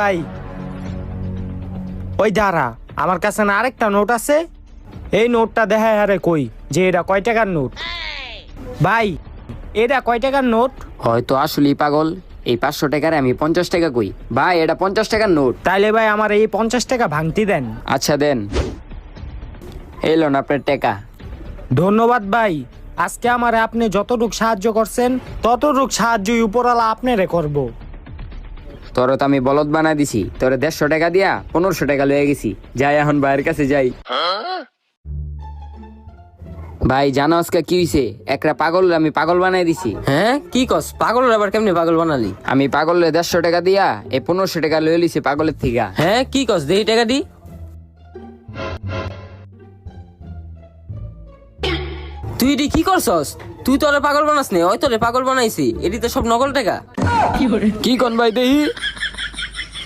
ভাই। ওই দাঁড়া, আমার কাছে না আরেকটা নোট আছে, এই নোটটা দেখা হারে কই যে এটা কয় টাকার নোট। ভাই এটা কয় টাকার নোট? হয়তো আসলেই পাগল, এই 500 টাকার আমি 50 টাকা কই। ভাই এটা 50 টাকার নোট। তাইলে ভাই আমার এই 50 টাকা ভাঙতি দেন। আচ্ছা দেন, এই লোন আপনার টাকা। ধন্যবাদ ভাই, আজকে আমারে আপনি যতটুক সাহায্য করছেন ততটুক সাহায্যই উপরওয়ালা আপনারে করব। তোর তো আমি বলদ বানাই দিছি, তোরে 150 টাকা দিয়া 1500 টাকা লয়ে গেছি। যাই এখন ভাইয়ের কাছে যাই। ভাই জানো আজকে কি হইছে? একটা পাগল আমি পাগল বানাই দিছি। হ্যাঁ কি কস? পাগল আবার কেমনে পাগল বানালি? আমি পাগলের 150 টাকা দিয়া এই 1500 টাকা লয়ে লিছি পাগলের থিকা। হ্যাঁ কি কস? দেই টাকা দি। তুই এটি কি করছস? তুই তোরে পাগল বানাস নে, ওই তোরে পাগল বানাইছি। এটি তো সব নকল টাকা। কি কোন ভাই দেহি?